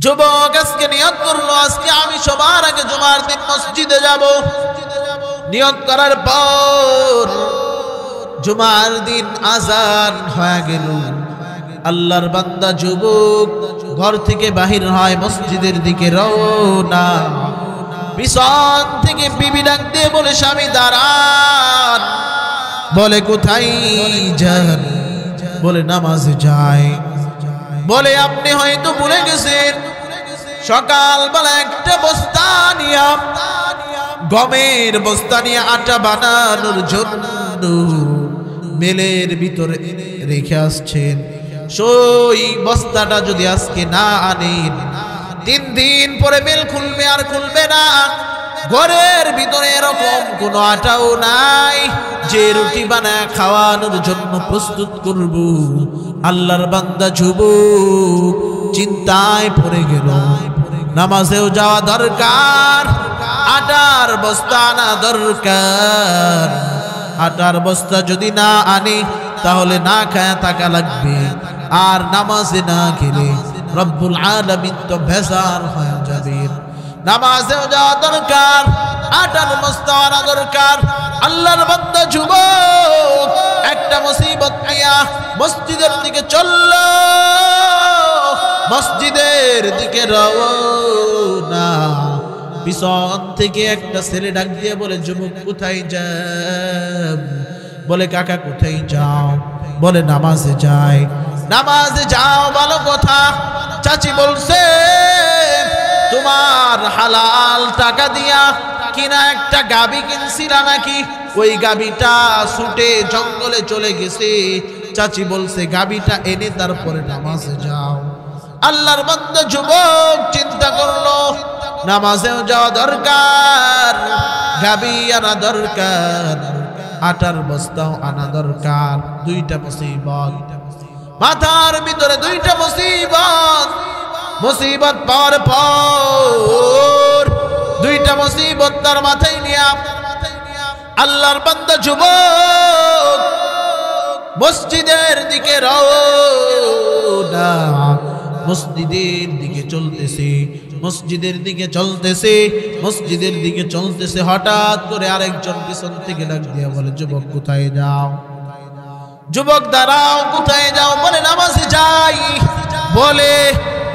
যুবক আজকে নিয়ত করলো, আজকে আমি সবার আগে জুমার দিন মসজিদে যাব। নিয়ত করার পর জুমার দিন আজান হয়ে গেল। আল্লাহর বান্দা যুবক ঘর থেকে বাহির হয়, মসজিদের দিকে রওনা। পিছন থেকে বিবি ডাক দিয়ে বলে, স্বামী দাঁড়ান। বলে কোথায় যান? বলে নামাজে যায়। বলে আপনি হয়তো ভুলে গেছেন, সকালবেলা একটা বস্তা নিয়ে, গমের বস্তা নিয়ে আটা বানানোর জন্য মেলের ভিতরে রেখে আসছেন। সেই বস্তাটা যদি আজকে না আনেন, 3 দিন পরে মেল খুলবে আর খুলবে না। ঘরের ভিতরে এরকম কোনো আটাও নাই যে রুটি বানায় খাওয়ানোর জন্য প্রস্তুত করব। আল্লাহর বান্দা যুবক চিন্তায় পড়ে গেল। নামাজেও যাওয়া দরকার, আটার বস্তা আনা দরকার। আটার বস্তা যদি না আনে তাহলে না খায়া থাকা লাগবে। আর নামাজে না গেলে রব্বুল আলামিন তো বেজার হয়ে যাবেন। নামাজেও যাওয়া দরকার, আটার বস্তা আনা দরকার। আল্লাহর বান্দা যুবক একটা মুসিবত নিয়া মসজিদের দিকে চলল, মসজিদের দিকে রওনা। পিছন থেকে একটা ছেলে ডাক দিয়ে বলে, যুবক কোথায় যাও? বলে কাকা কোথায় যাও? বলে নামাজে যাই। নামাজে যাও ভালো কথা, চাচি বলছে তোমার হালাল টাকা দিয়া কিনা একটা গাবি কিনছিলা নাকি? ওই গাবিটা ছুটে জঙ্গলে চলে গেছে। চাচি বলছে গাবিটা এনে তারপরে নামাজে যাও। আল্লাহর বান্দা যুবক চিন্তা করলো, নামাজেও যাওয়া দরকার, গাবি আনা দরকার, আটার বস্তাও আনা দরকার। দুইটা মুসিবত মাথার ভিতরে, দুইটা মুসিবত। মুসিবত পাওয়ার পর দুইটা মুসিবত তার মাথায় নিয়ে আল্লাহর বান্দা যুবক মসজিদের দিকে রওনা। মসজিদের দিকে চলতেছে, মসজিদের দিকে চলতেছে, মসজিদের দিকে চলতেছে। হঠাৎ করে আরেকজন পিছন থেকে ডাক দিয়ে বলে, যুবক কোথায় যাও? যুবক দাঁড়াও, কোথায় যাও? বলে নামাজে যাই। বলে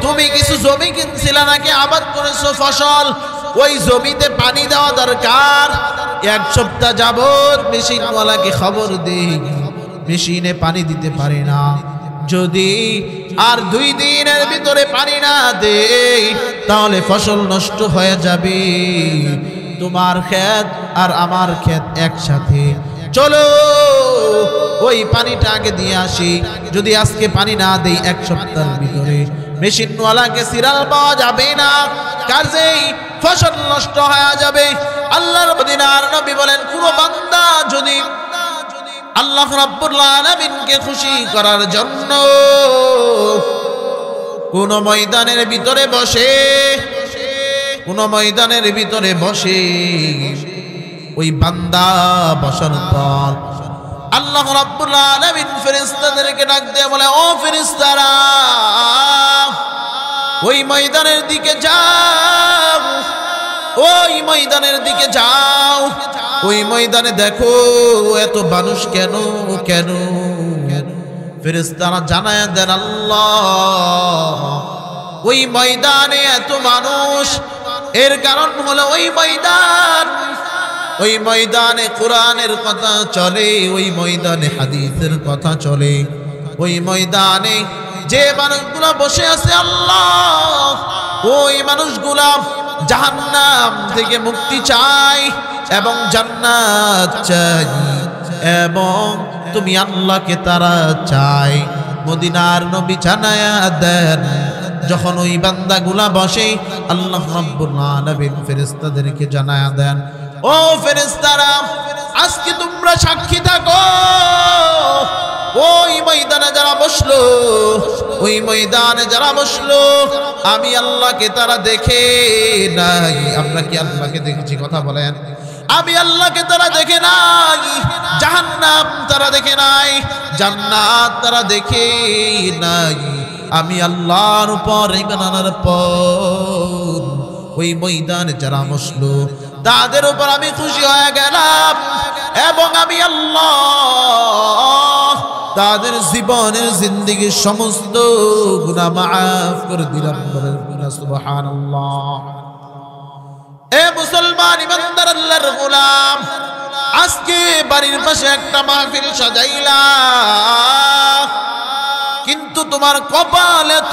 তুমি কিছু জমি কিনছিলা নাকি, আবাদ করেছো ফসল, ওই জমিতে পানি দেওয়া দরকার। 1 সপ্তাহ যাবত মেশিনওয়ালাকে খবর দেই, মেশিনে পানি দিতে পারে না। যদি আর 2 দিনের ভিতরে পানি না দেই তাহলে ফসল নষ্ট হয়ে যাবে। তোমার ক্ষেত আর আমার ক্ষেত একসাথে, চলো ওই পানিটা আগে দিয়ে আসি। যদি আজকে পানি না দেই 1 সপ্তাহের ভিতরে মেশিনওয়ালাকে সিরাল পাওয়া যাবে না, কাজেই ফসল নষ্ট হয়ে যাবে। আল্লাহর মদিনার নবী বলেন, কোন বান্দা যদি আল্লাহ রাব্বুল আলামিনকে খুশি করার জন্য কোন ময়দানের ভিতরে বসে, কোন ময়দানের ভিতরে বসে, ওই বান্দা বসার পর আল্লাহ রাব্বুল আলামিন ফেরেশতাদেরকে ডাক দিয়ে বলে, ও ফেরেশতারা ওই ময়দানের দিকে যাও, ওই ময়দানের দিকে যাও। ওই ময়দানে দেখো এত মানুষ কেন কেন? ফেরেশতারা জানায় দেন, আল্লাহ ওই ময়দানে এত মানুষ, এর কারণ হলো ওই ময়দান, ওই ময়দানে কোরআনের কথা চলে, ওই ময়দানে হাদিসের কথা চলে। ওই ময়দানে যে মানুষগুলা বসে আছে আল্লাহ, ওই মানুষগুলা জাহান্নাম থেকে মুক্তি চায় এবং জান্নাত চাই, এবং তুমি আল্লাহকে তারা চাই। মদিনার নবী জানায়া দেন, যখন ওই বান্দাগুলা বসে আল্লাহ রাব্বুল আলামিন ফেরেশতাদেরকে জানায়া দেন, ও ফেরেশতারা আজকে তোমরা সাক্ষী থাকো, ওই ময়দানে যারা বসলো, ওই ময়দানে যারা বসলো আমি আল্লাহকে তারা দেখে নাই। আমরা কি আল্লাহকে দেখেছি? কথা বলেন। আমি আল্লাহকে তারা দেখে নাই, জাহান্নাম তারা দেখে নাই, জান্নাত তারা দেখে নাই। আমি আল্লাহর উপর ঈমান আনার পর ওই ময়দানে যারা বসলো তাদের উপর আমি খুশি হয়ে গেলাম এবং আমি আল্লাহ তাদের জীবনের জিন্দেগীর সমস্ত গুনাহ মাফ করে দিলাম। বলেন সুবহানাল্লাহ। এ মুসলমান ইমানদার আল্লাহর গোলাম, আজকে বাড়ির পাশে একটা মাহফিল সাজাইলা, কিন্তু তোমার কপাল এত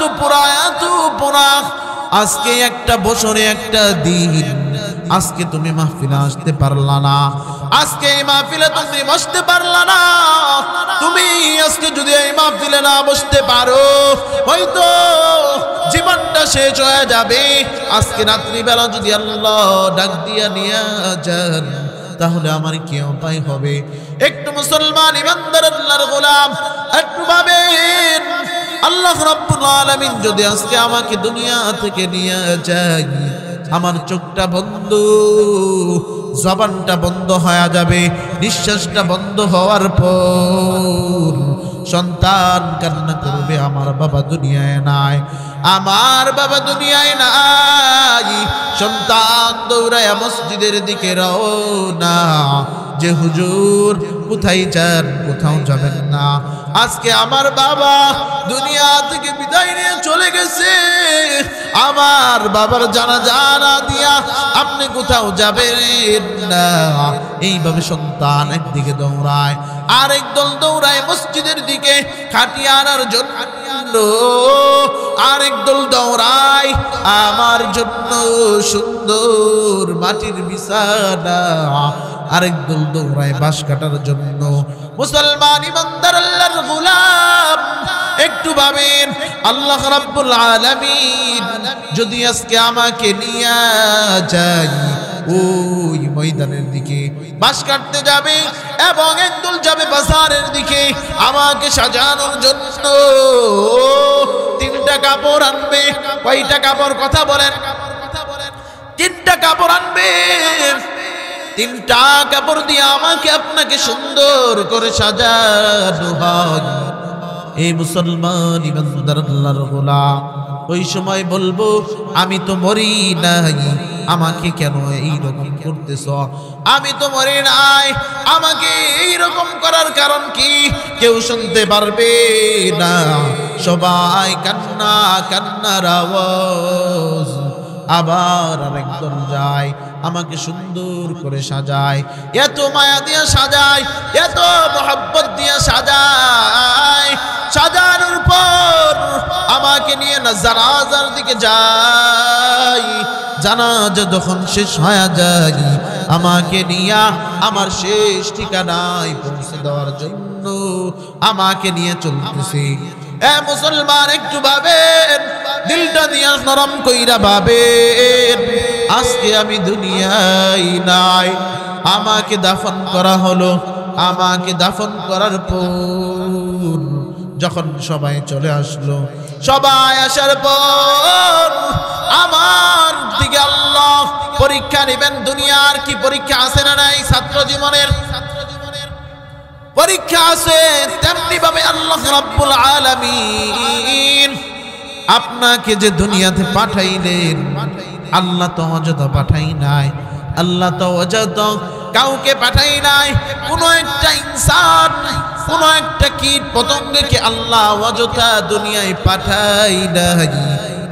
পোড়া, আজকে একটা বছরে একটা দিন আজকে তুমি মাহফিলে আসতে পারলা না, আজকে এই মাহফিলে তুমি বসতে পারলা না। তুমি আজকে যদি এই মাহফিলে না বসতে পারো হয়তো জীবনটা শেষ হয়ে যাবে। আজকে রাত্রিবেলা যদি আল্লাহ ডাক দিয়া নিয়ে যান তাহলে আমার কি উপায় হবে? একটু মুসলমান ইমানদার আল্লাহর গোলাম একটু ভাবেন, আল্লাহ রাব্বুল আলামিন যদি আজকে আমাকে দুনিয়া থেকে নিয়ে যায়, আমার চোখটা বন্ধ, জবানটা বন্ধ হয়ে যাবে, নিঃশ্বাসটা বন্ধ হওয়ার পর সন্তান কান্না করবে, আমার বাবা দুনিয়ায় নাই, আমার বাবা দুনিয়ায় নাই। সন্তান দৌড়ায় মসজিদের দিকে রওনা, যে হুজুর কোথায় যান? কোথাও যাবেন না, আজকে আমার বাবা দুনিয়া থেকে বিদায় নিয়ে চলে গেছে, আমার বাবার জানাজা না দিয়া আপনি কোথাও যাবেন না। এইভাবে সন্তান একদিকে দৌড়ায়, আরেক দল দৌড়ায় মসজিদের দিকে খাটিয়া আনার জন্য, আরেক দল দৌড়ায় আমার জন্য সুন্দর মাটির বিছানা, আরেক দল দৌড়ায় বাঁশ কাটার জন্য। মুসলমান ইমানদার আল্লাহর গোলাম একটু ভাবেন, আল্লাহ রাব্বুল আলামিন যদি আজকে আমাকে নিয়ে যায় ওই ময়দানের দিকে, বাঁশ কাটতে যাবে এবং একদল যাবে বাজারের দিকে আমাকে সাজানোর জন্য, তিনটা কাপড় আনবে। কয়টা কাপড়? কথা বলেন। তিনটা কাপড় আনবে, তিনটা কাপড় দিয়ে আমাকে আপনাকে সুন্দর করে সাজানো হয়। এই মুসলমান ইমানদার আল্লাহর গোলাম ওই সময় বলবো, আমি তো মরি নাই, আমাকে কেন এইরকম করতেছ? আমি তো মরি নাই, আমাকে এইরকম করার কারণ কি? কেউ শুনতে পারবে না, সবাই কান্না কান্নার আওয়াজ। আবার আরেকজন যায় আমাকে সুন্দর করে সাজায়, এত মায়া দিয়ে সাজায়, এত মোহাব্বত দিয়ে সাজায়, সাজানোর পর আমাকে নিয়ে না জানাজার দিকে যাই। জানাজা যখন শেষ হয়ে যায় আমাকে নিয়ে আমার শেষ ঠিকানায় পৌঁছে দেওয়ার জন্য আমাকে নিয়ে চলতেছে। এ মুসলমান একটু ভাবেন, দিলটা দিয়ে নরম কইরা ভাবেন, আজকে আমি দুনিয়ায় নাই, আমাকে দাফন করা হলো। আমাকে দাফন করার পর যখন সবাই চলে আসলো, সবাই আসার পর আমার দিকে আল্লাহ পরীক্ষা নেবেন। দুনিয়ার কি পরীক্ষা আছে না নাই? ছাত্র জীবনের পরীক্ষা আছে, তেমনি ভাবে আল্লাহ রাব্বুল আলামিন আপনাকে যে দুনিয়াতে পাঠাইলেন, আল্লাহ তো অযথা পাঠাই নাই, আল্লাহ তো অযথা কাউকে পাঠাই নাই। কোন একটা ইনসান, কোন একটা কীট পতঙ্গকে আল্লাহ অযথা দুনিয়ায় পাঠাই নাই।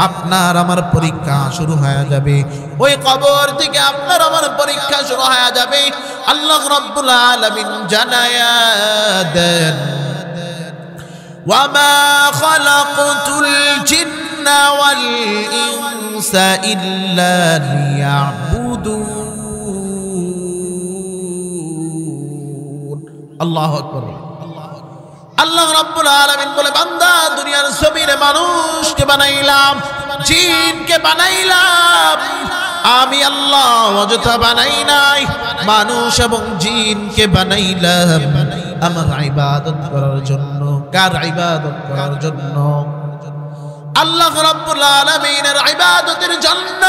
আপনার আমার পরীক্ষা শুরু হয়ে যাবে, ওই কবর থেকে আপনার আমার পরীক্ষা শুরু হয়ে যাবে। আল্লাহ রাব্বুল আলামিন জানায়া দেন, ওয়ামা খালাকতুল জিন্না ওয়াল ইনসা ইল্লা লিয়াবুদুন। আল্লাহু আকবার। আল্লাহ রাব্বুল আলামিন বলে, বান্দা দুনিয়ার জমিনে মানুষকে বানাইলাম, জিনকে বানাইলাম, আমি আল্লাহ অযথা বানাই নাই, মানুষ এবং জিনকে বানাইলাম আমার ইবাদত করার জন্য। কার ইবাদত করার জন্য? আল্লাহ রাব্বুল আলামিনের ইবাদতের জন্য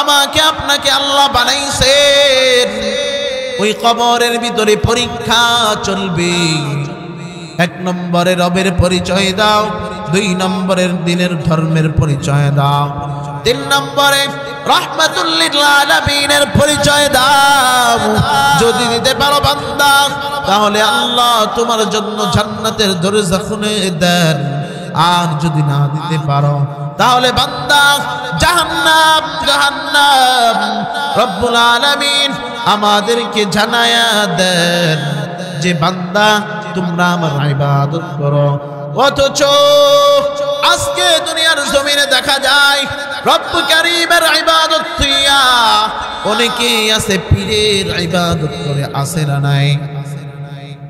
আমাকে আপনাকে আল্লাহ বানাইছেন। ওই কবরের ভিতরে পরীক্ষা চলবে, এক নম্বরে রবের পরিচয় দাও, দুই নম্বরের দিনের ধর্মের পরিচয় দাও, তিন নম্বরে রাহমাতুল লিল আলামিনের পরিচয় দাও। যদি দিতে পারো বান্দা, তাহলে আল্লাহ তোমার জন্য জান্নাতের দরজা খুলে দেন। আর যদি না দিতে পারো, তাহলে বান্দা জাহান্নাম জাহান্নাম। রব্বুল আলামিন আমাদেরকে জানায়া দেন যে বান্দা তোমরা আমার ইবাদত করো, অথচ আজকে দুনিয়ার জমিনে দেখা যায় রব্ব কারীমের ইবাদত থিয়া অনেকেই আছে পীরের ইবাদত করে, আছে না নাই?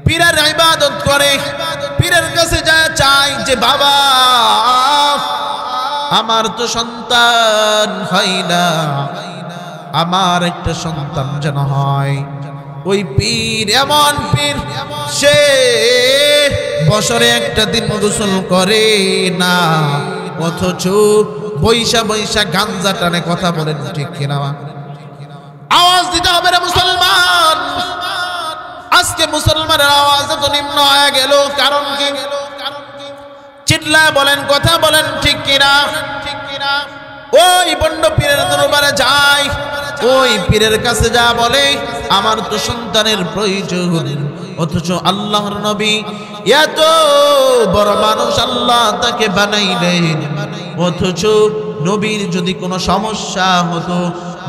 পীরের ইবাদত করে, পীরের কাছে যায় চাই যে বাবা আমার তো সন্তান হয় না, আমার একটা সন্তান যেন হয়। ওই পীর এমন পীর, সে বছরে একটা দিন গোসল করে না, অথচ বৈশা বৈশা গাঞ্জা টানে। কথা বলেন ঠিক কিনা? আওয়াজ দিতে হবে রে মুসলমান। আজকে মুসলমানের আওয়াজ এত নিম্ন হয়ে গেল, কারণ কি? চিল্লায় বলেন, কথা বলেন ঠিক কিনা? ওই বন্ড পীরের দরবারে যায়, ওই পীরের কাছে যা বলে আমার তো সন্তানের প্রয়োজন, অথচ আল্লাহর নবী এত বড় মানুষ, আল্লাহ তাকে বানাইলেন, অথচ নবীর যদি কোনো সমস্যা হতো,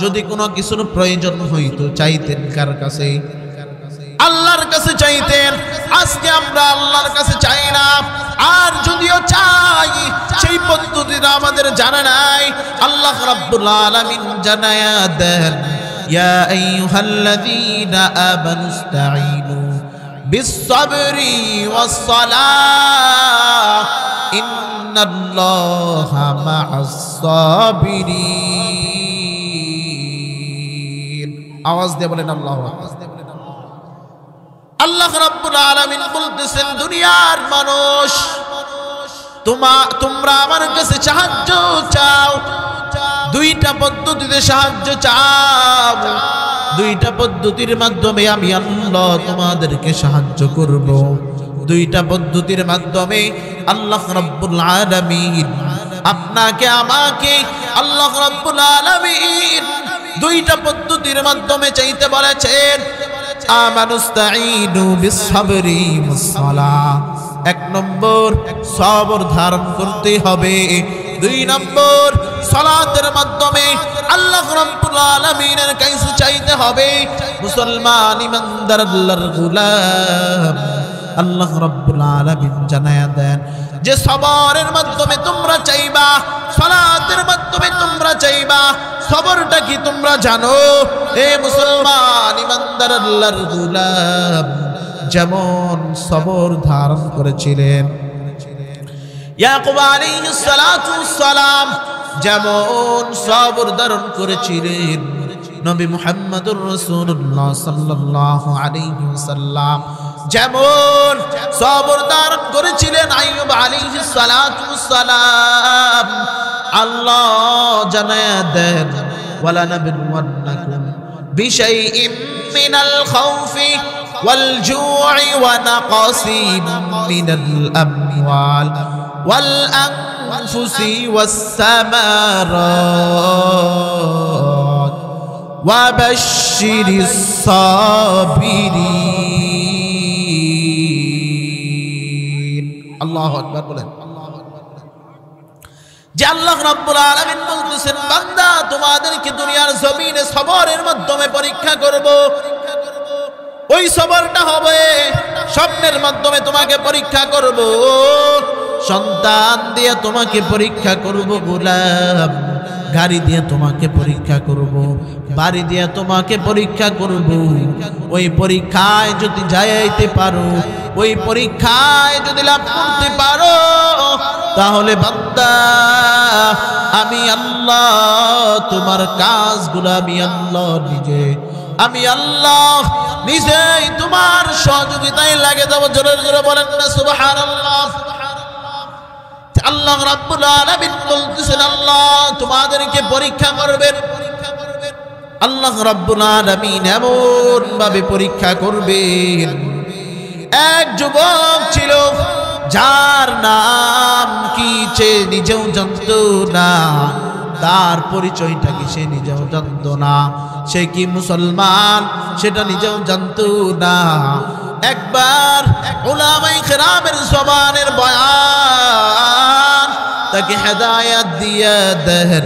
যদি কোনো কিছুর প্রয়োজন হইতো, চাইতেন কার কাছে? আল্লাহর কাছে চাইতেন। আজকে আমরা আল্লাহর কাছে চাই না, আর যদিও চাই সেই পদ্ধতিটা আমাদের জানা নাই। আল্লাহ রাব্বুল আলামিন জানায়া দেন, ইয়া আইয়ুহাল্লাযীনা আমানুস্তাঈনু বিস-সাবরি ওয়াস-সালাহ ইন্নাল্লাহা মা'আস-সাবিরিন। আওয়াজ দিয়ে বলেন আল্লাহু আকবার। আল্লাহ রাব্বুল আলামিন বলতেছেন, দুনিয়ার মানুষ তোমরা আমার কাছে সাহায্য চাও, দুইটা পদ্ধতিতে সাহায্য চাও, দুইটা পদ্ধতির মাধ্যমে আমি আল্লাহ তোমাদেরকে সাহায্য করব। দুইটা পদ্ধতির মাধ্যমে আল্লাহ রাব্বুল আলামিন আপনাকে আমাকে, আল্লাহ রাব্বুল আলামিন দুইটা পদ্ধতির মাধ্যমে চাইতে বলেছেন। আমানুস্তাঈনু বিস-সাবরি ওয়াস-সালাহ, এক নম্বর সবর ধারণ করতে হবে, দুই নম্বর সালাতের মাধ্যমে আল্লাহ রাব্বুল আলামিনের কাছে চাইতে হবে। মুসলমান ইমানদার আল্লাহর গোলাম, আল্লাহ রাব্বুল আলামিন জানায়া দেন যে সবরের মাধ্যমে তোমরা চাইবা, সালাতের মাধ্যমে তোমরা চাইবা। সবরটা কি তোমরা জানো? এ মুসলমান ইমানদার আল্লাহর গোলাম যেমন সবর ধারণ করেছিলেন ইয়াকুব আলাইহিস সালাতু ওয়াস সালাম, যেমন সবর ধারণ করেছিলেন নবী মুহাম্মদুর রাসূলুল্লাহ সাল্লাল্লাহু আলাইহি ওয়াসাল্লাম, যেমন সবর ধারণ করেছিলেন আইয়ুব আলাইহিস সালাতু ওয়াস সালাম। আল্লাহ জানায়া দেন, ওয়ালা নাবলুওয়ান্নাকুম বিশাইইম মিনাল খাউফি ওয়াল জু'i ওয়া নাকাসিম মিনাল আমওয়াল ওয়াল আনফুসি ওয়াস সামারাত ওয়া বাশশিরিস সাবিরিন। আল্লাহু আকবার বলেন। যে আল্লাহ রাব্বুল আলামিন বলতেছেন, বান্দা তোমাদেরকে দুনিয়ার জমিনে সবরের মাধ্যমে পরীক্ষা করব। ওই সবরটা হবে স্বপ্নের মাধ্যমে তোমাকে পরীক্ষা করব, সন্তান দিয়ে তোমাকে পরীক্ষা করব গোলাম, গাড়ি দিয়ে তোমাকে পরীক্ষা করব, বাড়ি দিয়ে তোমাকে পরীক্ষা করব। ওই পরীক্ষায় যদি যাইতে পারো, ওই পরীক্ষায় যদি লাভ করতে পারো, তাহলে বান্দা আমি আল্লাহ তোমার কাজগুলো আমি আল্লাহ নিজেই তোমার সহযোগিতায় লাগে যাব। জোরে জোরে বলেন না সুবহানাল্লাহ। আল্লাহ রাব্বুল আলামিন বলতেছেন, আল্লাহ তোমাদেরকে পরীক্ষা করবেন। আল্লাহ রাব্বুল আলামিন এমন ভাবে পরীক্ষা করবেন, এক যুবক ছিল যার নাম কি সে নিজেও জানত না, তার পরিচয়টা কি সে নিজেও জানত না, সে কি মুসলমান সেটা নিজেও জানত না। একবার উলামায়ে কেরামের জবানের বয়ান তাকে হেদায়েত দিয়ে দেন,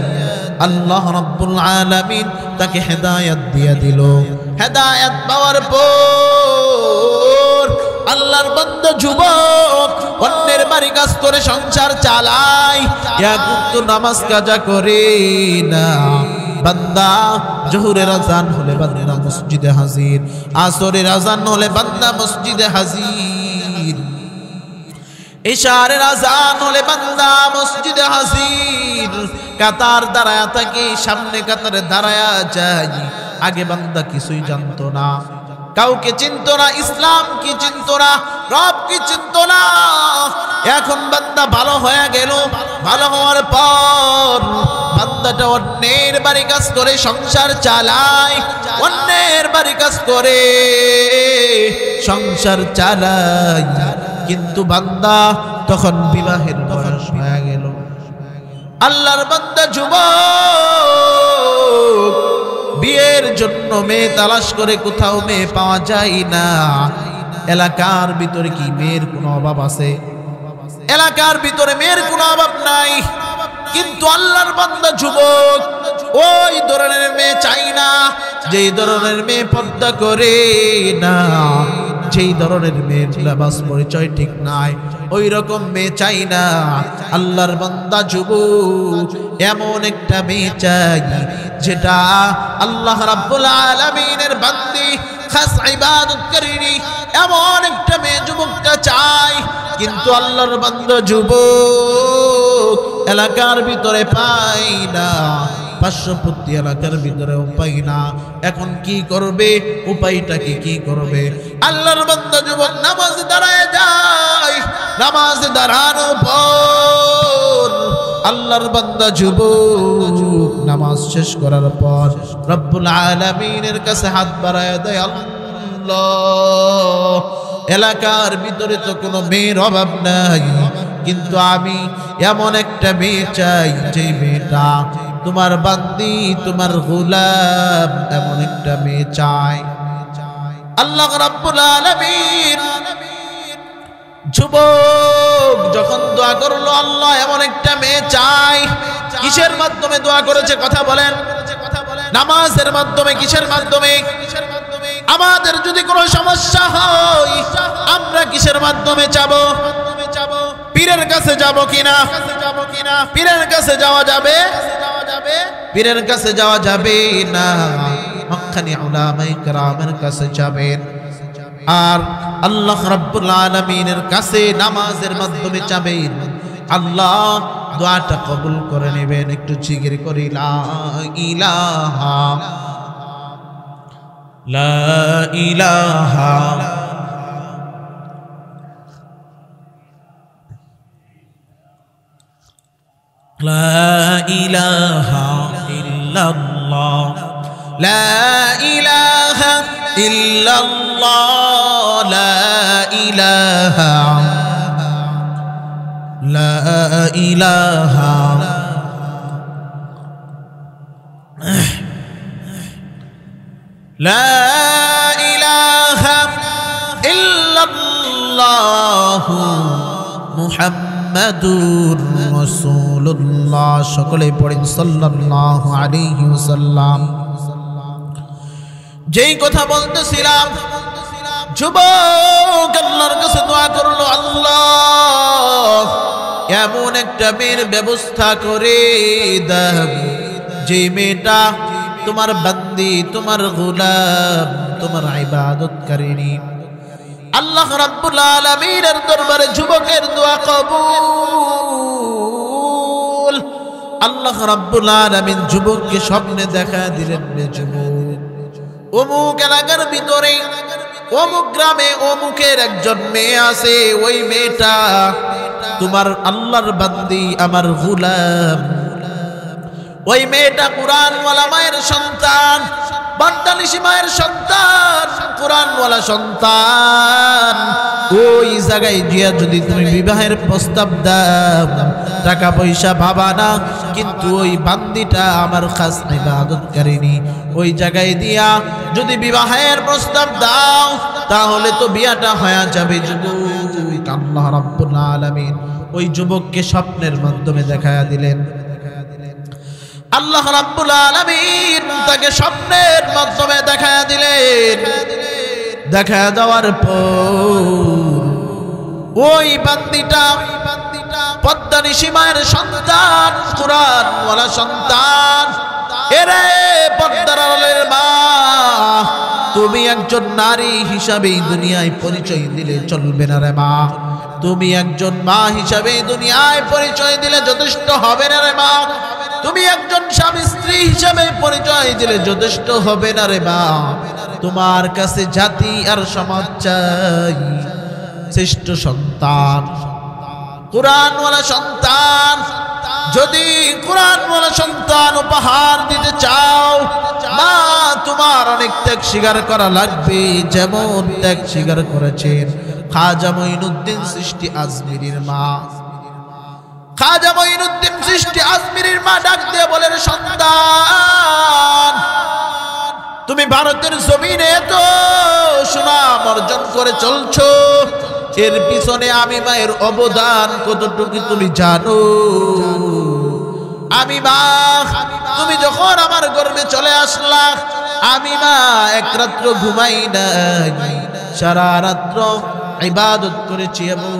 আল্লাহ রাব্বুল আলামিন তাকে হেদায়েত দিয়ে দিল। হেদায়েত পাওয়ার পর আল্লাহর বান্দা যুবক অন্যের বাড়ি কাজ করে সংসার চালায়, কিন্তু নামাজ কাজা করে না। বান্দা জোহরের আযান হলে বান্দা মসজিদে হাজির, আসরের আযান হলে বান্দা মসজিদে হাজির, ইশারের আযান হলে বান্দা মসজিদে হাজির। কাতার দাঁড়ায়া থাকে, সামনে কাতারে দাঁড়ায়া যায়। আগে বান্দা কিছুই জানতো না, কাউকে চিনতো না, ইসলাম কি চিনতো না, রব কি চিনতো না। এখন বান্দা ভালো হয়ে গেল, ভালো হওয়ার পর বান্দাটা অন্যের বাড়ি কাজ করে সংসার চালায়, অন্যের বাড়ি কাজ করে সংসার চালায়। কিন্তু বান্দা তখন বিবাহের বয়স হয়ে গেল। আল্লাহর বান্দা যুবক বিয়ের জন্য মেয়ে তালাশ করে, কোথাও মেয়ে পাওয়া যায় না। এলাকার ভিতরে কি মেয়ের কোনো অভাব আছে? এলাকার ভিতরে মেয়ের কোনো অভাব নাই, কিন্তু আল্লাহর বান্দা যুবক ওই ধরনের মেয়ে চাই না, যেই ধরনের মেয়ে পর্দা করে না, যেই ধরনের মেয়ের লেবাস পরিচয় ঠিক নাই, ওই রকম মেয়ে চাই না। আল্লাহর বান্দা যুবক এমন একটা মেয়ে চাই যেটা আল্লাহ রাব্বুল আলামিনের বান্দি খাস ইবাদতকারী, এমন একটা মেয়ে যুবকটা চাই। কিন্তু আল্লাহর বান্দা যুবক এলাকার ভিতরে পাই না, পার্শ্ববর্তী এলাকার ভিতরেও পাই না। এখন কি করবে? উপায়টা কি করবে? আল্লাহর বান্দা যুবক নামাজে দাঁড়ায় যায়। নামাজে দাঁড়ানোর পর আল্লাহর বান্দা যুবক নামাজ শেষ করার পর রব্বুল আলামিনের কাছে হাত বাড়ায় দেয়, আল্লাহ এলাকার ভিতরে তো কোনো মেয়ের অভাব নাই, কিন্তু আমি এমন একটা মেয়ে চাই যে মেয়েটা তোমার বান্দি, তোমার গোলাম, এমন একটা মেয়ে চাই। আল্লাহ রাব্বুল আলামিন যুবক যখন দোয়া করলো, আল্লাহ এমন একটা মেয়ে চাই। কিসের মাধ্যমে দোয়া করেছে কথা বলেন? নামাজের মাধ্যমে। কিসের মাধ্যমে? আমাদের যদি কোনো সমস্যা হয় আমরা কিসের মাধ্যমে চাবো? পীরের কাছে যাব কিনা? পীরের কাছে যাওয়া যাবে? পীরের কাছে যাওয়া যাবে না, হক্কানি উলামায়ে কেরামের কাছে যাবেন। আর আল্লাহ রাব্বুল আলামিনের কাছে নামাজের মাধ্যমে চাবেন, আল্লাহ দোয়াটা কবুল করে নেবেন। একটু জিকির করি, লা ইলাহা লা ইলাহা লা ইলাহা ইল্লাল্লাহ লা ইলাহা ইল্লাল্লাহ লা ইলাহা লা ইলাহা লা ইলাহা ইল্লাল্লাহ মুহাম্মাদুর রাসূলুল্লাহ। সকলে পড়েন সাল্লাল্লাহু আলাইহি ওয়াসাল্লাম। যেই কথা বলতেছিলাম, যুবক আল্লাহর কাছে দোয়া করলো, আল্লাহ এমন একটা মেয়ের ব্যবস্থা করে দাও যে মেয়েটা তোমার বান্দি, তোমার গোলাম, তোমার ইবাদতকারিনী। আল্লাহ রাব্বুল আলামিনের দরবারে যুবকের দোয়া কবুল। আল্লাহ রাব্বুল আলামিন যুবককে স্বপ্নে দেখা দিলেন, যুবক অমুক এলাকার ভিতরে, অমুক গ্রামে, অমুকের একজন মেয়ে আছে, ওই মেয়েটা তোমার আল্লাহর বান্দি, আমার গোলাম। ওই মেয়েটা কুরআনওয়ালা মায়ের সন্তান, বান্দালিশি মায়ের সন্তান, কুরআনওয়ালা সন্তান। ওই জায়গায় গিয়া যদি তুমি বিবাহের প্রস্তাব দাও, টাকা পয়সা পাবা না, কিন্তু ওই বান্দিটা আমার খাস ইবাদতকারিনী, ওই জায়গায় দিয়া যদি বিবাহের প্রস্তাব দাও তাহলে তো বিয়াটা হয়ে যাবে। যুবক আল্লাহ রাব্বুল আলামিন ওই যুবককে স্বপ্নের মাধ্যমে দেখায়া দিলেন। আল্লাহ রাব্বুল আলামিন তাকে স্বপ্নের মাধ্যমে দেখায়া দিলেন। দেখা দেওয়ার পর ওই বান্দিটা পদ্মানিশি মায়ের সন্তান, কুরআন ওয়ালা সন্তান। এরে পদ্মার আড়ালের মা, তুমি একজন নারী হিসাবে দুনিয়ায় পরিচয় দিলে চলবে না রে মা। তুমি একজন মা হিসাবে দুনিয়ায় পরিচয় দিলে যথেষ্ট হবে না রে মা। তুমি একজন স্বামী স্ত্রী হিসাবে পরিচয় দিলে যথেষ্ট হবে না রে মা। তোমার কাছে জাতি আর সমাজ চাই শ্রেষ্ঠ সন্তান, কুরআনওয়ালা সন্তান। যদি কুরআনওয়ালা সন্তান উপহার দিতে চাও মা, তোমার অনেক ত্যাগ স্বীকার করা লাগবে, যেমন ত্যাগ স্বীকার করেছেন খাজা মঈনুদ্দিন চিশতি আজমিরীর মা। খাজা মঈনুদ্দিন চিশতি আজমিরীর মা ডাক দিয়ে বলেন, সন্তান তুমি ভারতের জমিনে তো সুনাম অর্জন করে চলছো, এর পিছনে আমি মায়ের অবদান কতটুকু তুমি জানো? আমি মা, তুমি যখন আমার গর্ভে চলে আসলা, আমি মা এক রাত্র ঘুমাই নাই, সারা রাত্র ইবাদত করেছি এবং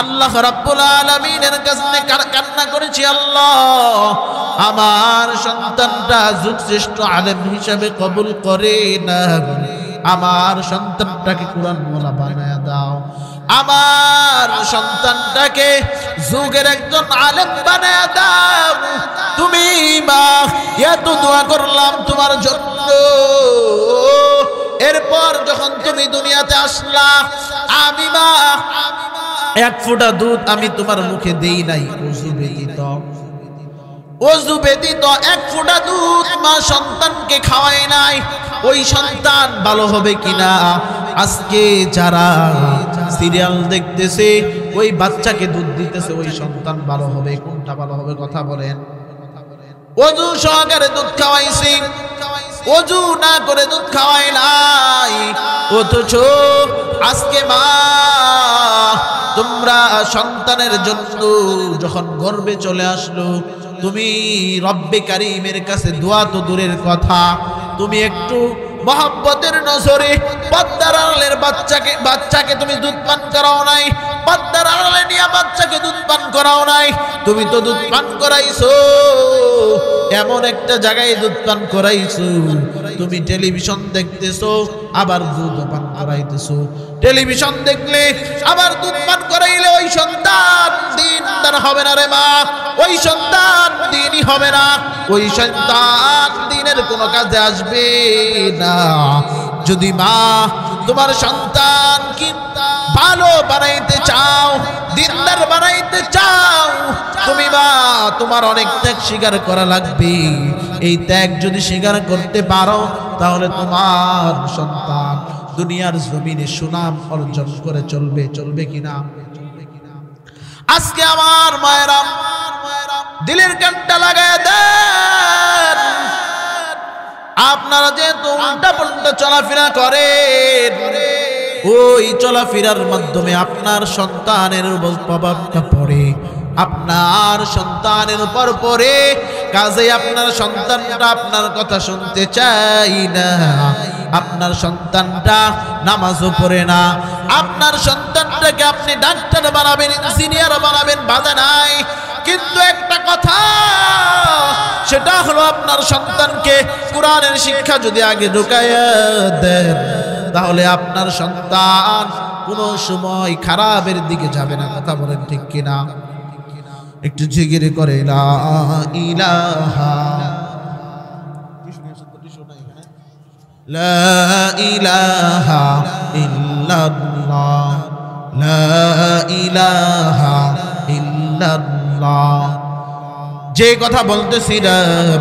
আল্লাহ রাব্বুল আলামিনের কাছে কান্না করেছি, আল্লাহ আমার সন্তানটা যুগশ্রেষ্ঠ আলেম হিসাবে কবুল করে না, আমার সন্তানটাকে কুরআনওয়ালা বানায়া দাও, আমার সন্তানটাকে যুগের একজন আলেম বানায়া দাও। তুমি মা এত দোয়া করলাম তোমার জন্য। এরপর যখন তুমি দুনিয়াতে আসলা, আমি মা এক ফোঁটা দুধ আমি তোমার মুখে দেই নাই, ওযু ব্যতীত। ওযু ব্যতীত এক ফোঁটা দুধ মা সন্তানকে খাওয়াই নাই। ওই সন্তান ভালো হবে কিনা? আজকে যারা সিরিয়াল দেখতেছে, ওই বাচ্চাকে দুধ দিতেছে, ওই সন্তান ভালো হবে? কোনটা ভালো হবে? কথা বলেন। ওযু সহকারে দুধ খাওয়াইছি, ওযু না করে দুধ খাওয়াই নাই। অথচ আজকে মা তোমরা সন্তানের জন্য যখন গর্ভে চলে আসলো, তুমি রব্বে কারীমের কাছে দোয়া তো দূরের কথা, তুমি একটু মহব্বতের নজরে পদ্মার আড়ালের বাচ্চাকে তুমি দুধ পান করাও নাই, পদ্মার আড়ালে নিয়ে বাচ্চাকে দুধ পান করাও নাই। তুমি তো দুধ পান করাইছো এমন একটা জায়গায় দুধ পান করাইছো, তুমি টেলিভিশন দেখতেছো আবার দুধ পান করাইতেছো। টেলিভিশন দেখলে আবার দুধ পান করাইলে ওই সন্তান দিনদার হবে না রে মা, ওই সন্তান দিনই হবে না, ওই সন্তান দিনের কোনো কাজে আসবে না। যদি মা তোমার সন্তান কি ভালো বানাইতে চাও, দিনদার বানাইতে চাও, তুমি মা তোমার অনেক ত্যাগ স্বীকার করা লাগবে। এই ত্যাগ যদি স্বীকার করতে পারো তাহলে তোমার সন্তান দুনিয়ার জমিনে সুনাম অর্জন করে চলবে। চলবে কিনা? আজকে আমার মায়েরা দিলের কানটা লাগায় দেন। আপনারা যেহেতু উল্টা পাল্টা চলাফেরা করেন, ওই চলাফেরার মাধ্যমে আপনার সন্তানের উপর প্রভাবটা পড়ে, আপনার সন্তানের উপর পড়ে। কাজে আপনার সন্তানটা আপনার কথা শুনতে চাই না, আপনার সন্তানটা নামাজও পড়ে না, আপনার সন্তানটাকে আপনি ডাক্তার বানাবেন, ইঞ্জিনিয়ার বানাবেন, বাধা নাই। কিন্তু একটা কথা, সেটা হলো আপনার সন্তানকে কোরআনের শিক্ষা যদি আগে ঢুকাইয়া দেন, তাহলে আপনার সন্তান কোনো সময় খারাপের দিকে যাবে না। কথা বলেন ঠিক কিনা? একটু জিকির করে লা ইলাহা লা ইলাহা ইল্লাল্লাহ, লা ইলাহা ইল্লাল্লাহ। যে কথা বলতেছিলাম,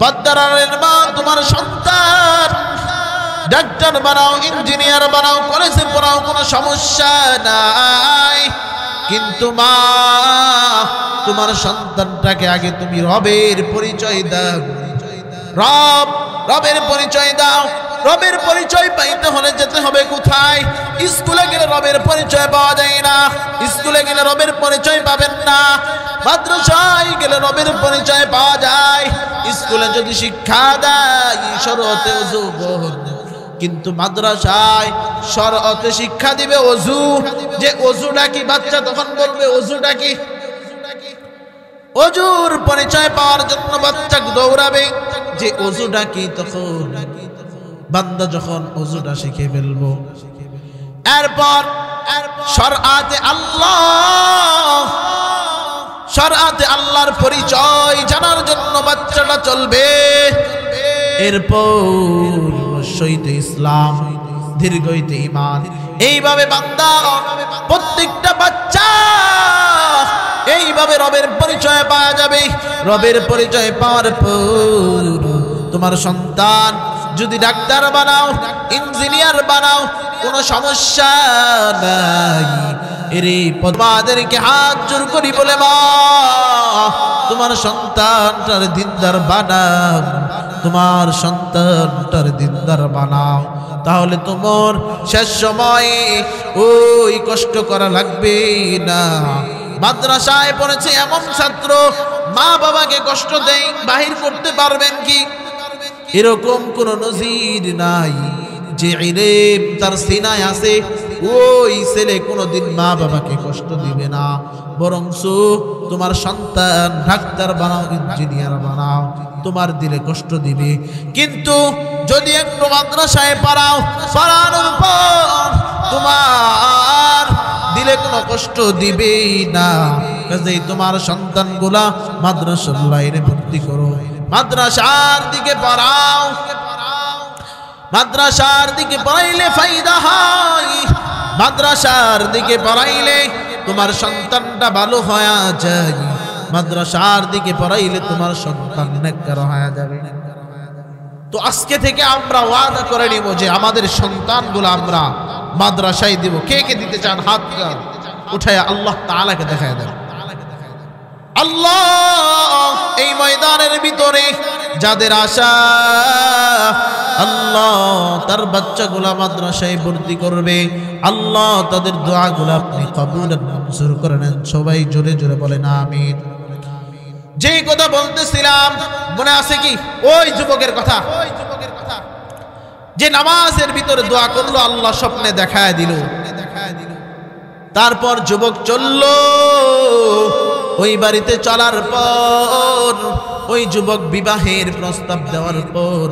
পদ্মার আড়ালের মা তোমার সন্তান ডাক্তার বানাও, ইঞ্জিনিয়ার বানাও, কলেজে পড়াও, কোনো সমস্যা নাই, কিন্তু মা তোমার সন্তানটাকে আগে তুমি রবের পরিচয় দাও। রবের পরিচয় দাও। রবের পরিচয় পাইতে হলে যেতে হবে কোথায়? স্কুলে গেলে রবের পরিচয় পাওয়া যায় না, স্কুলে গেলে রবের পরিচয় পাবেন না। মাদ্রাসায় গেলে রবের পরিচয় পাওয়া যায়। স্কুলে যদি শিক্ষা দেয় শরতে ওযু, কিন্তু মাদ্রাসায় শরতে শিক্ষা দিবে ওযু। যে ওযুটা কি বাচ্চা তখন বলবে ওযুটা কি। ওযুর পরিচয় পাওয়ার জন্য বাচ্চা দৌড়াবে যে ওযুটা কি। তখন বান্দা যখন ওযুটা শিখে ফেলবো, এরপর শরআতে আল্লাহর পরিচয় জানার জন্য বাচ্চাটা চলবে। এরপর সইতে ইসলাম, দীর্ঘইতে ঈমান। এইভাবে বান্দা প্রত্যেকটা বাচ্চা এইভাবে রবের পরিচয় পাওয়া যাবে। রবের পরিচয় পাওয়ার পর তোমার সন্তান যদি ডাক্তার বানাও, ইঞ্জিনিয়ার বানাও, কোনো সমস্যা নাই। এরে তোমাদেরকে হাত জোর করি বলে মা তোমার সন্তানটার দিনদার বানাও, তোমার সন্তানটার দিনদার বানাও। তাহলে তোমার শেষ সময়ে ওই কষ্ট করা লাগবে না। মাদ্রাসায় পড়েছে এমন ছাত্র মা বাবাকে কষ্ট দেয়, বাহির করতে পারবেন কি? এরকম কোন নজির নাই। যে ইলম তার সিনায় আছে ওই ছেলে কোনোদিন মা বাবাকে কষ্ট দিবে না, বরঞ্চ তোমার সন্তান ডাক্তার বানাও, ইঞ্জিনিয়ার বানাও, তোমার দিলে কষ্ট দিবে। কিন্তু যদি একটু মাদ্রাসায় পড়ানোর পর তোমার দিলে কোনো কষ্ট দিবেই না। কাজেই তোমার সন্তানগুলা মাদ্রাসার লাইনে ভর্তি করো, মাদ্রাসার দিকে পড়াও। মাদ্রাসার দিকে পড়াইলে ফায়দা হয়, মাদ্রাসার দিকে পড়াইলে তোমার সন্তানটা ভালো হয়ে যায়, মাদ্রাসার দিকে পড়াইলে তোমার সন্তান নেককার হয়ে যাবে। তো আজকে থেকে আমরা ওয়াদা করে নিব যে আমাদের সন্তানগুলো আমরা মাদ্রাসায় দিব। কে কে দিতে চান হাতটা উঠায় আল্লাহ তাআলাকে দেখায় দেন। আল্লাহ এই ময়দানের ভিতরে যাদের আশা আল্লাহ তার বাচ্চাগুলা মাদ্রাসায় ভর্তি করবে, আল্লাহ তাদের দোয়াগুলো আপনি কবুল আর মঞ্জুর করে নেন। সবাই জোরে জোরে বলেন আমিন। যেই কথা বলতেছিলাম মনে আছে কি? ওই যুবকের কথা যে নামাজের ভিতরে দোয়া করলো, আল্লাহ স্বপ্নে দেখায় দিল। তারপর যুবক চলল। ওই বাড়িতে চলার পর ওই যুবক বিবাহের প্রস্তাব দেওয়ার পর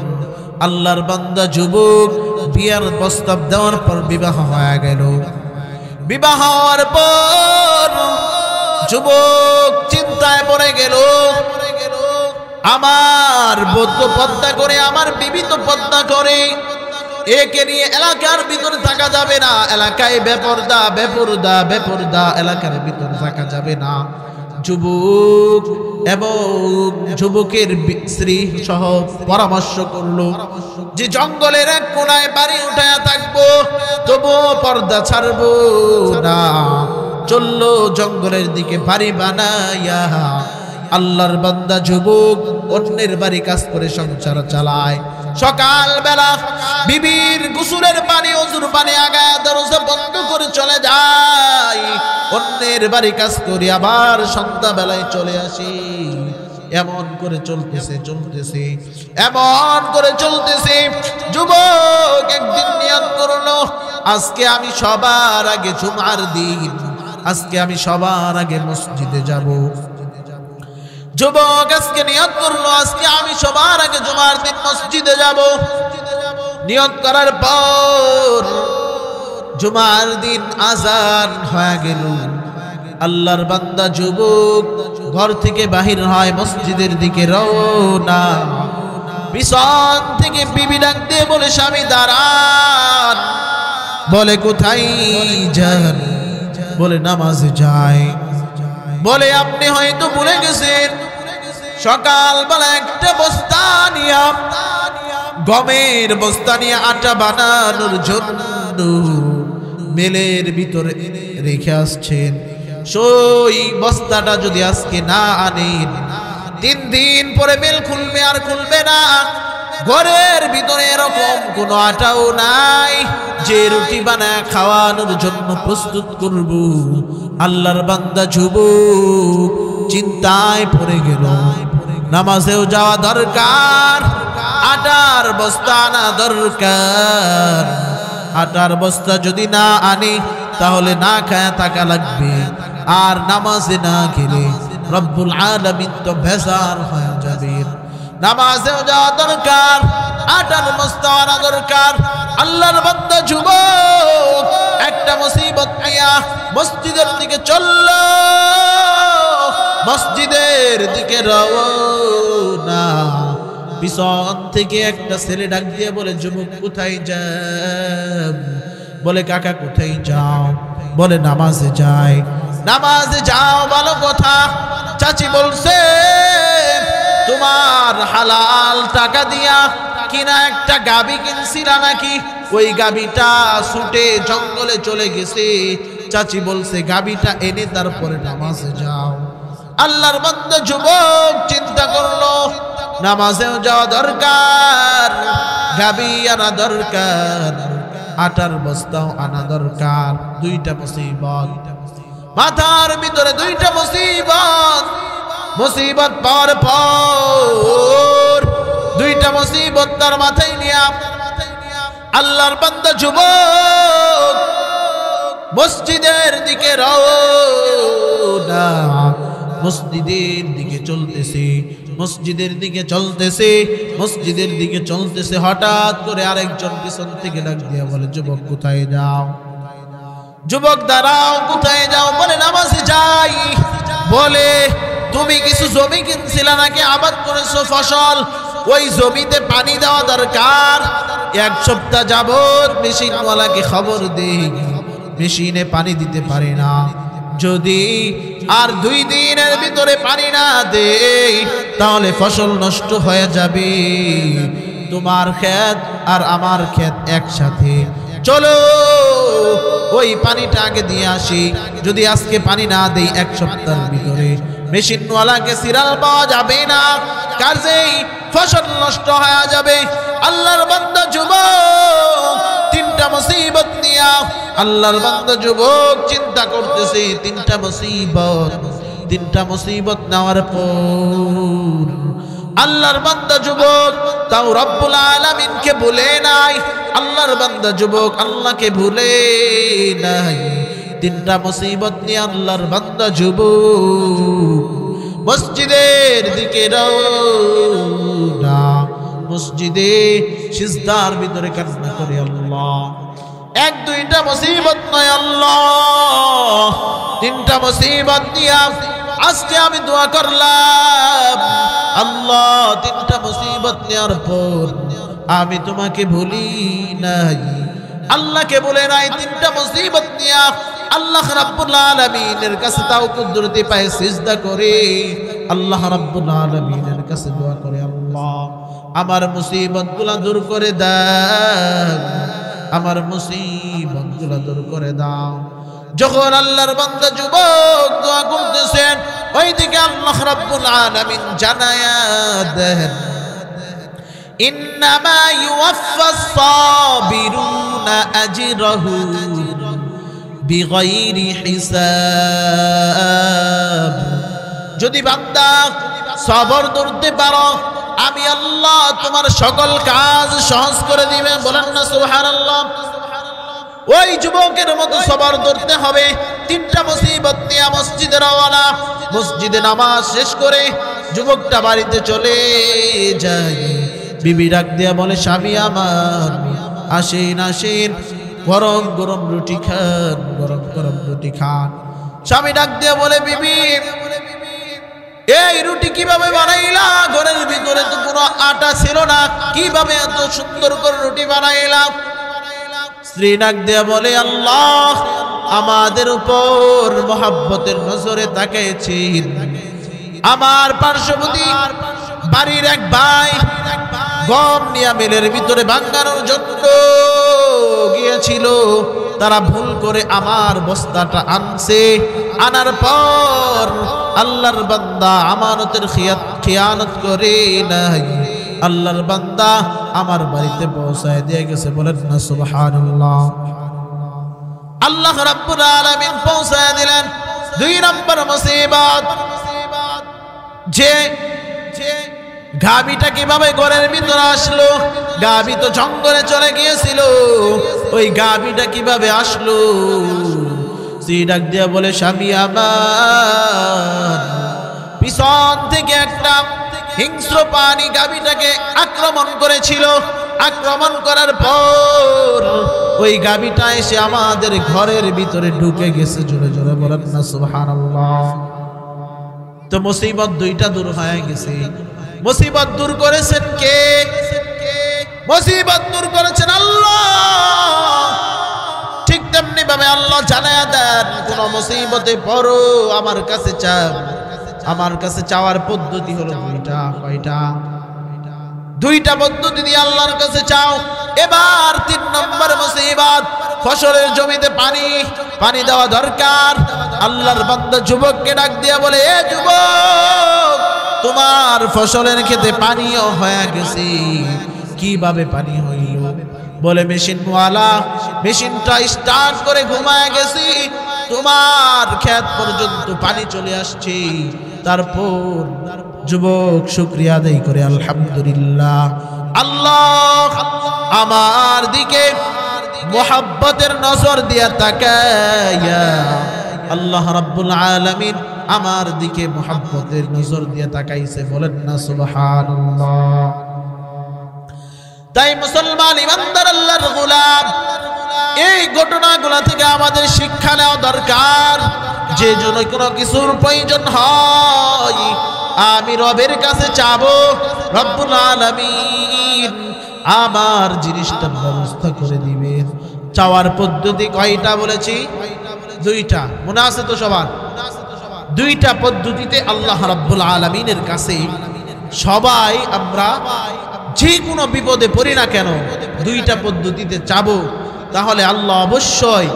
আল্লাহর বান্দা যুবক বিয়ার প্রস্তাব দেওয়ার পর বিবাহ হয়ে গেল। বিবাহ হওয়ার পর যুবক চিন্তায় পড়ে গেল, আমার বৌদ্ধ পদ্মা করে, আমার বিবি তো পদ্মা করে, একে নিয়ে এলাকার ভিতরে থাকা যাবে না। এলাকায় বেপরদা বেপরদা বেপরদা, এলাকার ভিতরে থাকা যাবে না। যুবক এবং যুবকের স্ত্রী সহ পরামর্শ করলো যে জঙ্গলের এক কোনায় বাড়ি উঠায়া থাকবো, তবুও পর্দা ছাড়বো না। চললো জঙ্গলের দিকে বাড়ি বানাইয়া। আল্লাহর বান্দা যুবক অন্যের বাড়ি কাজ করে সংসার চালায়। সকাল বেলা বিবির গোসলের পানি, ওযুর পানি আগায় দরজা বন্ধ করে চলে যায়। অন্যের বাড়ি কাজ করে আবার সন্ধ্যা বেলায় চলে আসি। এমন করে চলতেছে এমন করে চলতেছে। যুবক একদিন নিয়ত করলো, আজকে আমি সবার আগে জুমার দিন, আজকে আমি সবার আগে মসজিদে যাব। যুবক আজকে নিয়ত করলো, আজকে আমি সবার আগে জুমার দিন মসজিদে যাব। নিয়ত করার পর জুমার দিন আজান হয়ে গেল। আল্লাহর বান্দা যুবক ঘর থেকে বাহির হয়, মসজিদের দিকে রওনা। পিছন থেকে বিবি ডাক দিয়ে বলে, স্বামী দাঁড়ান। বলে কোথায় যান? বলে নামাজে যায়। বলে আপনি হয়তো ভুলে গেছেন সকালবেলা একটা বস্তা নিয়ে, গমের বস্তা নিয়ে আটা বানানোর জন্য মেলের ভিতরে রেখে আসছেন। সেই বস্তাটা যদি আজকে না আনেন, 3 দিন পরে মেল খুলবে আর খুলবে না। ঘরের ভিতরে এরকম কোনো আটাও নাই যে রুটি বানায় খাওয়ানোর জন্য প্রস্তুত করব। আল্লাহর বান্দা যুবক চিন্তায় পড়ে গেল, নামাজেও যাওয়া দরকার, আটার বস্তা আনা দরকার। আটার বস্তা যদি না আনি তাহলে না খায়া থাকা লাগবে, আর নামাজে না গেলে রব্বুল আলামিন তো বেজার হয়ে যাবে। নামাজেও যাওয়া দরকার, আটার বস্তা আনা দরকার। আল্লাহর বান্দা যুবক একটা মুসিবত নিয়া মসজিদের দিকে চলল, মসজিদের দিকে রওনা। পিছন থেকে একটা ছেলে ডাক দিয়ে বলে, যুবক কোথায় যাও? বলে কাকা কোথায় যাও? বলে নামাজে যাই। নামাজে যাও ভালো কথা, চাচি বলছে তোমার হালাল টাকা দিয়া কিনা একটা গাবি কিনছিলা নাকি? ওই গাবিটা ছুটে জঙ্গলে চলে গেছে। চাচি বলছে গাবিটা এনে তারপরে নামাজে যাও। আল্লাহর বান্দা যুবক চিন্তা করলো, নামাজেও যাওয়া দরকার, গাবি আনা দরকার, আটার বস্তাও আনা দরকার। দুইটা মুসিবত মাথার ভিতরে, দুইটা মুসিবত। মুসিবত পাওয়ার পর দুইটা মুসিবত তার মাথায় নিয়া আল্লাহর বান্দা যুবক মসজিদের দিকে রওনা। মসজিদের দিকে চলতেছে, মসজিদের দিকে চলতেছে, মসজিদের দিকে চলতেছে। হঠাৎ করে আরেকজন পিছন থেকে ডাক দিয়া বলে, যুবক কোথায় যাও? যুবক দাঁড়াও, কোথায় যাও? বলে নামাজে যাই। বলে তুমি কিছু জমি কিনছিলা নাকি, আবাদ করেছো ফসল, ওই জমিতে পানি দেওয়া দরকার। 1 সপ্তাহ যাবত মেশিনওয়ালাকে খবর দেই, মেশিনে পানি দিতে পারে না। যদি আর 2 দিনের ভিতরে পানি না দেই তাহলে ফসল নষ্ট হয়ে যাবে। তোমার ক্ষেত আর আমার ক্ষেত একসাথে, চলো ওই পানিটা আগে দিয়ে আসি। যদি আজকে পানি না দেই 1 সপ্তাহের ভিতরে মেশিনওয়ালাকে সিরাল পাওয়া যাবে না, কাজেই ফসল নষ্ট হয়ে যাবে। আল্লাহর বান্দা যুবক 3টা মুসিবত নিয়া আল্লাহর বান্দা যুবক চিন্তা করতেছে। 3টা মুসিবত নেওয়ার পর আল্লাহর বান্দা যুবক তাও রব্বুল আলামিনকে ভুলে নাই। আল্লাহর বান্দা যুবক আল্লাহকে ভুলে নাই। 3টা মুসিবত নিয়ে আল্লাহর বান্দা যুবক মসজিদের দিকে রওনা। মসজিদে সিজদার ভিতরে কান্না করে, আল্লাহ 1-2টা মুসিবত নয় আল্লাহ, 3টা মুসিবত নিয়ে আজকে আমি দোয়া করলাম। আল্লাহ 3টা মুসিবত নেওয়ার পর আমি তোমাকে ভুলি নাই, আল্লাহকে বলে নাই। 3টা মুসিবত নিয়ে আল্লাহ রাব্বুল আলামিনের কাছে তাও কুদরতি পায়ে সিজদা করে আল্লাহ রাব্বুল আলামিনের কাছে দোয়া করে, আল্লাহ আমার মুসিবতগুলো দূর করে দাও, আমার মুসিবতগুলো দূর করে দাও। যখন আল্লাহর বান্দা যুবক দোয়া করতেছেন, ওইদিকে আল্লাহ রাব্বুল আলামিন জানায়া দেন, ইন্নামা ইউওয়াফাস সাবিরুনা আজরাহুম বিগাইরি হিসাব। যদি বান্দা সবর ধরতে পারো, আমি আল্লাহ তোমার সকল কাজ সহজ করে দিবেন। বলেন না সুবহানাল্লাহ। ওই যুবকের মতো সবর ধরতে হবে। 3টা মুসিবত নিয়ে মসজিদে রওনা। মসজিদে নামাজ শেষ করে যুবকটা বাড়িতে চলে যায়। বিবি ডাক দিয়া বলে, স্বামী আমার আসেন আসেন, গরম গরম রুটি খান, গরম গরম রুটি খান। স্বামী ডাক দিয়া বলে, বিবি এই রুটি কিভাবে বানাইলা? ঘরের ভিতরে তো কোনো আটা ছিল না, কিভাবে এত সুন্দর করে রুটি বানাইলাম? স্ত্রী ডাক দিয়া বলে, আল্লাহ আমাদের উপর মহব্বতের নজরে তাকিয়েছেন, আমার পার্শ্ববর্তী বাড়ির এক ভাই গম নিয়ে মিলের ভিতরে ভাঙানোর জন্য গিয়েছিল। তারা ভুল করে আমার বস্তাটা আনছে। আনার পর আল্লাহর বান্দা আমানতের খিয়ানত করে নাই, আল্লাহর বান্দা আমার বাড়িতে পৌঁছায় দিয়ে গেছে। বলেন না সুবহানাল্লাহ। আল্লাহ রাব্বুল আলামিন পৌঁছায় দিলেন। 2 নম্বর মুসিবত, যে গাভীটা কিভাবে ঘরের ভিতরে আসলো? গাভী তো জঙ্গলে চলে গিয়েছিল, ওই গাভীটা কিভাবে আসলো? সে ডাক দিয়া বলে, স্বামী আমার, পিছন থেকে একটা হিংস্র প্রাণী গাভীটাকে আক্রমণ করেছিল। আক্রমণ করার পর ওই গাভীটা এসে আমাদের ঘরের ভিতরে ঢুকে গেছে। জোরে জোরে বলেন না সুবহানাল্লাহ। তো মুসিবত 2টা দূর হয়ে গেছে। মুসিবত দূর করেছেন কে? মুসিবত দূর করেছেন আল্লাহ। ঠিক তেমনি ভাবে আল্লাহ জানায়া দেন, কোন মুসিবতে পড়ো আমার কাছে চাও। আমার কাছে চাওয়ার পদ্ধতি হলো 2টা। কয়টা? 2টা পদ্ধতি দিয়ে আল্লাহর কাছে চাও। এবার 3 নম্বর মুসিবত, ফসলের জমিতে পানি দেওয়া দরকার। আল্লাহর বান্দা যুবককে ডাক দিয়া বলে, এ যুবক, তোমার ফসলের ক্ষেতে পানিও হয়ে গেছে। কিভাবে পানি হইল? বলে, মেশিনওয়ালা মেশিনটা স্টার্ট করে ঘুমায় গেছি, তোমার ক্ষেত পর্যন্ত পানি চলে আসছে। তারপর যুবক শুকরিয়া আদায় করে আলহামদুলিল্লাহ। আল্লাহ আমার দিকে মোহাব্বতের নজর দিয়া তাকায়া, আল্লাহ রাব্বুল আলামিন আমার দিকে মোহাব্বতের নজর দিয়া তাকাইছে। বলেন না সুবহানাল্লাহ। তাই মুসলমান ইমানদার আল্লাহর গোলাম, এই ঘটনাগুলো থেকে আমাদের শিক্ষা নেওয়া দরকার। যে জন্য কোনো কিছুর প্রয়োজন হয়, আমি রবের কাছে চাবো, রব্বুল আলামিন আমার জিনিসটার ব্যবস্থা করে দিবেন। চাওয়ার পদ্ধতি কয়টা বলেছি? 2টা। মনে আছে তো সবার? 2টা পদ্ধতিতে আল্লাহ রাব্বুল আলামিনের কাছে সবাই আমরা যে কোনো বিপদে পড়ি না কেন 2টা পদ্ধতিতে চাবো, তাহলে আল্লাহ অবশ্যই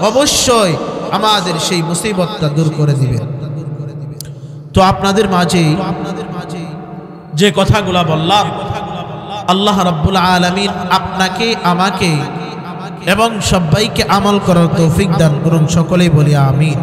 অবশ্যই আমাদের সেই মুসিবতটা দূর করে দিবেন। তো আপনাদের মাঝে যে কথাগুলা বললাম, আল্লাহ রাব্বুল আলামিন আপনাকে, আমাকে এবং সবাইকে আমল করার তৌফিক দান করুন। সকলেই বলি আমিন।